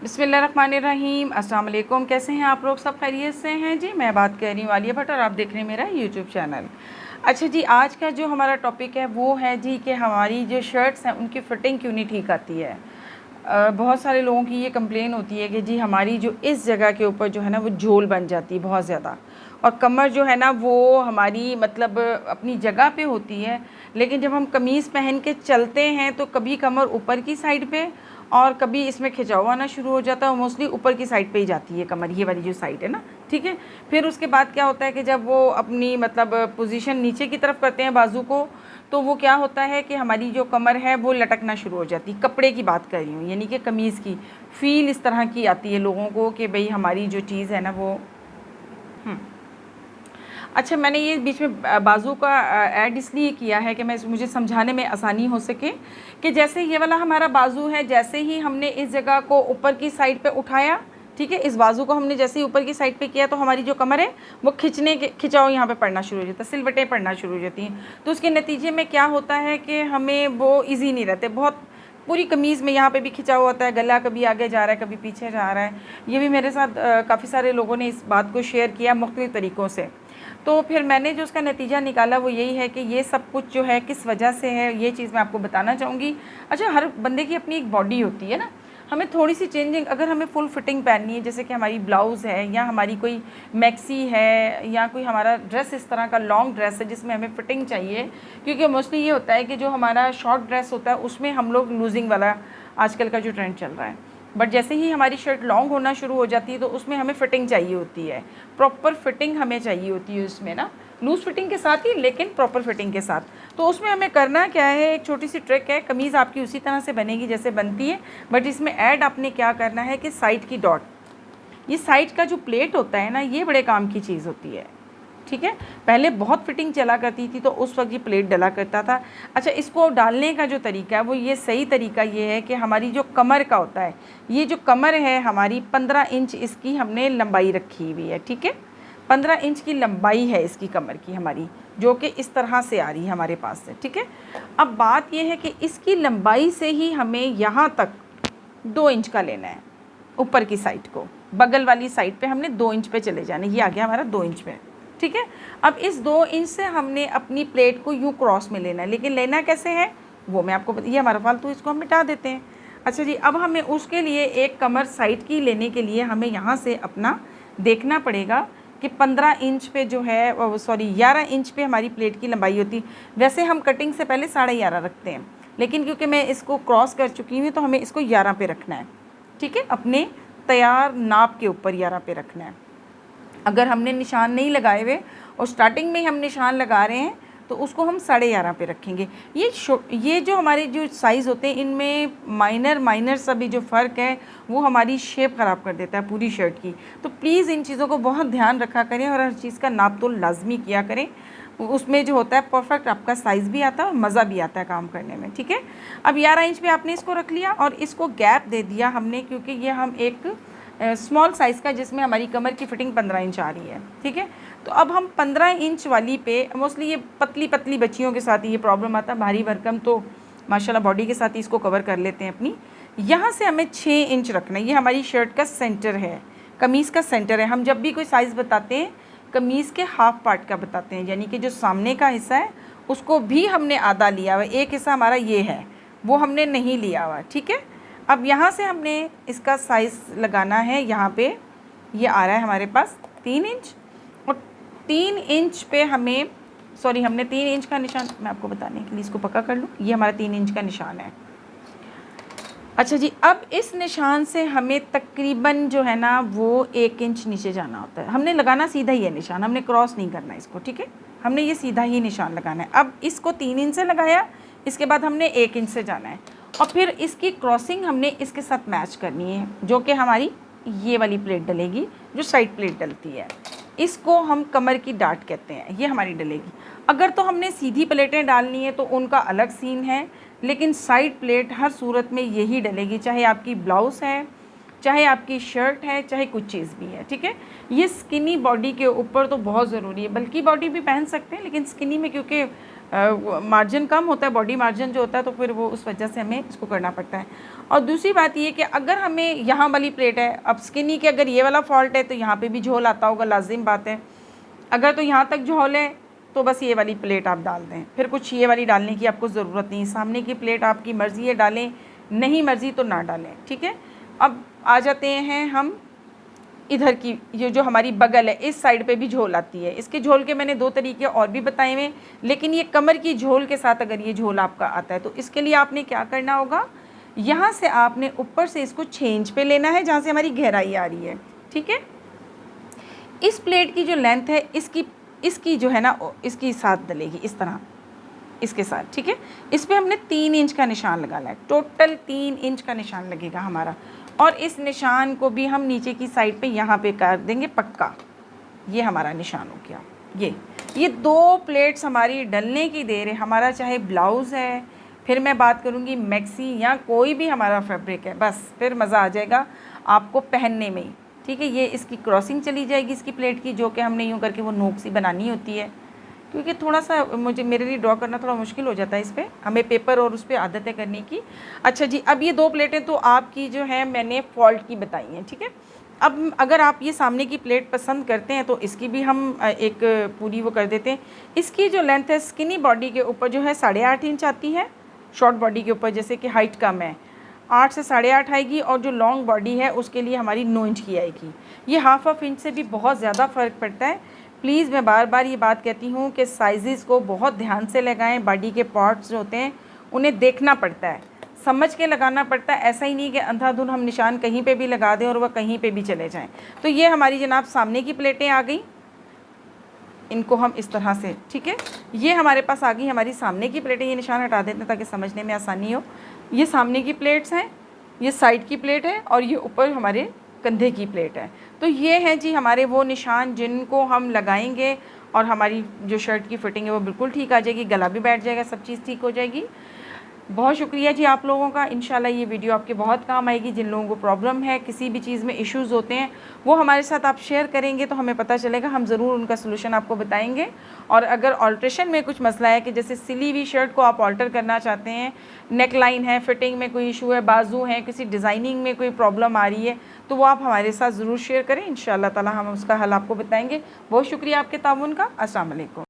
बिस्मिल्लाहिर्रहमानिर्रहीम। अस्सलाम वालेकुम। कैसे हैं आप लोग? सब खैरियत से हैं जी। मैं बात कर रही हूँ आलिया भट्ट और आप देख रहे हैं मेरा यूट्यूब चैनल। अच्छा जी, आज का जो हमारा टॉपिक है वो है जी कि हमारी जो शर्ट्स हैं उनकी फ़िटिंग क्यों नहीं ठीक आती है। बहुत सारे लोगों की ये कंप्लेन होती है कि जी हमारी जो इस जगह के ऊपर जो है ना वो झोल बन जाती है बहुत ज़्यादा, और कमर जो है ना वो हमारी मतलब अपनी जगह पे होती है, लेकिन जब हम कमीज़ पहन के चलते हैं तो कभी कमर ऊपर की साइड पे और कभी इसमें खिंचाव आना शुरू हो जाता है। मोस्टली ऊपर की साइड पे ही जाती है कमर, ये वाली जो साइड है ना, ठीक है। फिर उसके बाद क्या होता है कि जब वो अपनी मतलब पोजीशन नीचे की तरफ करते हैं बाजू को, तो वो क्या होता है कि हमारी जो कमर है वो लटकना शुरू हो जाती है। कपड़े की बात कर रही हूँ, यानी कि कमीज़ की फ़ील इस तरह की आती है लोगों को कि भाई हमारी जो चीज़ है ना वो अच्छा, मैंने ये बीच में बाजू का ऐड इसलिए किया है कि मुझे समझाने में आसानी हो सके कि जैसे ये वाला हमारा बाजू है, जैसे ही हमने इस जगह को ऊपर की साइड पे उठाया, ठीक है, इस बाजू को हमने जैसे ही ऊपर की साइड पे किया तो हमारी जो कमर है वो खिंचाव यहाँ पे पड़ना शुरू हो जाता है, सिलवटें पड़ना शुरू हो जाती हैं। तो उसके नतीजे में क्या होता है कि हमें वो ईजी नहीं रहते। बहुत पूरी कमीज़ में यहाँ पे भी खिंचाव होता है, गला कभी आगे जा रहा है कभी पीछे जा रहा है। ये भी मेरे साथ काफ़ी सारे लोगों ने इस बात को शेयर किया मुख्तलिफ़ तरीक़ों से। तो फिर मैंने जो उसका नतीजा निकाला वो यही है कि ये सब कुछ जो है किस वजह से है, ये चीज़ मैं आपको बताना चाहूँगी। अच्छा, हर बंदे की अपनी एक बॉडी होती है ना, हमें थोड़ी सी चेंजिंग, अगर हमें फुल फिटिंग पहननी है, जैसे कि हमारी ब्लाउज़ है या हमारी कोई मैक्सी है या कोई हमारा ड्रेस इस तरह का लॉन्ग ड्रेस है जिसमें हमें फ़िटिंग चाहिए, क्योंकि मोस्टली ये होता है कि जो हमारा शॉर्ट ड्रेस होता है उसमें हम लोग लूजिंग वाला आजकल का जो ट्रेंड चल रहा है, बट जैसे ही हमारी शर्ट लॉन्ग होना शुरू हो जाती है तो उसमें हमें फ़िटिंग चाहिए होती है, प्रॉपर फिटिंग हमें चाहिए होती है उसमें ना, लूज़ फिटिंग के साथ ही लेकिन प्रॉपर फिटिंग के साथ। तो उसमें हमें करना क्या है, एक छोटी सी ट्रिक है। कमीज़ आपकी उसी तरह से बनेगी जैसे बनती है, बट इसमें ऐड आपने क्या करना है कि साइड की डॉट, ये साइड का जो प्लेट होता है ना, ये बड़े काम की चीज़ होती है, ठीक है। पहले बहुत फिटिंग चला करती थी तो उस वक्त ये प्लेट डला करता था। अच्छा, इसको डालने का जो तरीका है वो ये सही तरीका ये है कि हमारी जो कमर का होता है, ये जो कमर है हमारी 15 इंच इसकी हमने लंबाई रखी हुई है, ठीक है। 15 इंच की लंबाई है इसकी कमर की हमारी, जो कि इस तरह से आ रही है हमारे पास से, ठीक है। अब बात यह है कि इसकी लंबाई से ही हमें यहाँ तक 2 इंच का लेना है, ऊपर की साइड को, बगल वाली साइड पे हमने 2 इंच पे चले जाना है। ये आ गया हमारा 2 इंच पे, ठीक है। अब इस 2 इंच से हमने अपनी प्लेट को यूँ क्रॉस में लेना है, लेकिन लेना कैसे है वो मैं आपको ये हमारा फालतू, इसको हम मिटा देते हैं। अच्छा जी, अब हमें उसके लिए एक कमर साइड की लेने के लिए हमें यहाँ से अपना देखना पड़ेगा कि 15 इंच पे जो है, सॉरी 11 इंच पे हमारी प्लेट की लंबाई होती। वैसे हम कटिंग से पहले 11.5 रखते हैं, लेकिन क्योंकि मैं इसको क्रॉस कर चुकी हूँ तो हमें इसको 11 पे रखना है, ठीक है। अपने तैयार नाप के ऊपर 11 पे रखना है। अगर हमने निशान नहीं लगाए हुए और स्टार्टिंग में हम निशान लगा रहे हैं तो उसको हम 11.5 पे रखेंगे। ये जो हमारे जो साइज़ होते हैं इनमें माइनर सा भी जो फ़र्क है वो हमारी शेप ख़राब कर देता है पूरी शर्ट की। तो प्लीज़ इन चीज़ों को बहुत ध्यान रखा करें और हर चीज़ का नाप तोल लाजमी किया करें। उसमें जो होता है परफेक्ट आपका साइज़ भी आता है और मज़ा भी आता है काम करने में, ठीक है। अब 11 इंच पे आपने इसको रख लिया और इसको गैप दे दिया हमने, क्योंकि ये हम एक स्मॉल साइज़ का जिसमें हमारी कमर की फ़िटिंग 15 इंच आ रही है, ठीक है। तो अब हम 15 इंच वाली पे, मोस्टली ये पतली पतली बच्चियों के साथ ये प्रॉब्लम आता है, भारी भरकम तो माशाल्लाह बॉडी के साथ ही इसको कवर कर लेते हैं अपनी। यहाँ से हमें 6 इंच रखना है, ये हमारी शर्ट का सेंटर है, कमीज़ का सेंटर है। हम जब भी कोई साइज़ बताते हैं कमीज़ के हाफ पार्ट का बताते हैं, यानी कि जो सामने का हिस्सा है उसको भी हमने आधा लिया हुआ, एक हिस्सा हमारा ये है वो हमने नहीं लिया हुआ, ठीक है। अब यहाँ से हमने इसका साइज़ लगाना है, यहाँ पे ये आ रहा है हमारे पास 3 इंच, और 3 इंच पे हमें, सॉरी हमने 3 इंच का निशान, मैं आपको बताने के लिए इसको पक्का कर लूँ, ये हमारा 3 इंच का निशान है। अच्छा जी, अब इस निशान से हमें तकरीबन जो है ना वो 1 इंच नीचे जाना होता है। हमने लगाना सीधा ही है निशान, हमने क्रॉस नहीं करना इसको, ठीक है। हमने ये सीधा ही निशान लगाना है। अब इसको 3 इंच से लगाया, इसके बाद हमने 1 इंच से जाना है और फिर इसकी क्रॉसिंग हमने इसके साथ मैच करनी है, जो कि हमारी ये वाली प्लेट डलेगी, जो साइड प्लेट डलती है, इसको हम कमर की डाट कहते हैं, ये हमारी डलेगी। अगर तो हमने सीधी प्लेटें डालनी है तो उनका अलग सीन है, लेकिन साइड प्लेट हर सूरत में यही डलेगी, चाहे आपकी ब्लाउज़ है, चाहे आपकी शर्ट है, चाहे कुछ चीज़ भी है, ठीक है। ये स्किनी बॉडी के ऊपर तो बहुत ज़रूरी है, बल्कि बॉडी भी पहन सकते हैं, लेकिन स्किनी में क्योंकि मार्जिन कम होता है, बॉडी मार्जिन जो होता है, तो फिर वो उस वजह से हमें इसको करना पड़ता है। और दूसरी बात ये कि अगर हमें यहाँ वाली प्लेट है, अब स्किनी के अगर ये वाला फॉल्ट है तो यहाँ पे भी झोल आता होगा, लाजिम बात है। अगर तो यहाँ तक झोल है तो बस ये वाली प्लेट आप डाल दें, फिर कुछ ये वाली डालने की आपको ज़रूरत नहीं। सामने की प्लेट आपकी मर्ज़ी है डालें, नहीं मर्ज़ी तो ना डालें, ठीक है। अब आ जाते हैं हम इधर की, ये जो हमारी बगल है इस साइड पे भी झोल आती है। इसके झोल के मैंने 2 तरीके और भी बताए हुए, लेकिन ये कमर की झोल के साथ अगर ये झोल आपका आता है तो इसके लिए आपने क्या करना होगा, यहाँ से आपने ऊपर से इसको छेंच पे लेना है जहाँ से हमारी गहराई आ रही है, ठीक है। इस प्लेट की जो लेंथ है इसकी जो है ना इसकी साथ डलेगी इस तरह, इसके साथ, ठीक है। इस पर हमने 3 इंच का निशान लगाना है, टोटल 3 इंच का निशान लगेगा हमारा। और इस निशान को भी हम नीचे की साइड पे यहाँ पे कर देंगे पक्का। ये हमारा निशान हो गया। ये 2 प्लेट्स हमारी डलने की देर है। हमारा चाहे ब्लाउज़ है, फिर मैं बात करूँगी मैक्सी या कोई भी हमारा फैब्रिक है, बस फिर मज़ा आ जाएगा आपको पहनने में ही, ठीक है। ये इसकी क्रॉसिंग चली जाएगी इसकी प्लेट की, जो कि हमने यूँ करके वो नोक सी बनानी होती है, क्योंकि थोड़ा सा मेरे लिए ड्रॉ करना थोड़ा मुश्किल हो जाता है इस पर, हमें पेपर और उस पर आदत है करने की। अच्छा जी, अब ये 2 प्लेटें तो आपकी जो है मैंने फॉल्ट की बताई हैं, ठीक है। अब अगर आप ये सामने की प्लेट पसंद करते हैं तो इसकी भी हम एक पूरी वो कर देते हैं। इसकी जो लेंथ है स्किनी बॉडी के ऊपर जो है 8.5 इंच आती है, शॉर्ट बॉडी के ऊपर जैसे कि हाइट कम है 8 से 8.5 आएगी, और जो लॉन्ग बॉडी है उसके लिए हमारी 9 इंच की आएगी। ये हाफ इंच से भी बहुत ज़्यादा फ़र्क पड़ता है। प्लीज़ मैं बार बार ये बात कहती हूँ कि साइज़ को बहुत ध्यान से लगाएं। बॉडी के पार्ट्स जो होते हैं उन्हें देखना पड़ता है, समझ के लगाना पड़ता है। ऐसा ही नहीं कि अंधाधुन हम निशान कहीं पे भी लगा दें और वह कहीं पे भी चले जाएं। तो ये हमारी जनाब सामने की प्लेटें आ गई, इनको हम इस तरह से, ठीक है। ये हमारे पास आ गई हमारी सामने की प्लेटें, ये निशान हटा देते हैं ताकि समझने में आसानी हो। ये सामने की प्लेट्स हैं, ये साइड की प्लेट है, और ये ऊपर हमारे कंधे की प्लेट है। तो ये हैं जी हमारे वो निशान जिनको हम लगाएंगे और हमारी जो शर्ट की फ़िटिंग है वो बिल्कुल ठीक आ जाएगी, गला भी बैठ जाएगा, सब चीज़ ठीक हो जाएगी। बहुत शुक्रिया जी आप लोगों का। इंशाल्लाह ये वीडियो आपके बहुत काम आएगी। जिन लोगों को प्रॉब्लम है, किसी भी चीज़ में इश्यूज़ होते हैं, वो हमारे साथ आप शेयर करेंगे तो हमें पता चलेगा, हम ज़रूर उनका सलूशन आपको बताएंगे। और अगर ऑल्ट्रेशन में कुछ मसला है कि जैसे सिली हुई शर्ट को आप ऑल्टर करना चाहते हैं, नेक लाइन है, फिटिंग में कोई इशू है, बाजू हैं, किसी डिज़ाइनिंग में कोई प्रॉब्लम आ रही है, तो वो आप हमारे साथ ज़रूर शेयर करें। इंशाअल्लाह ताला हम उसका हल आपको बताएँगे। बहुत शुक्रिया आपके ताउन का। अस्सलाम वालेकुम।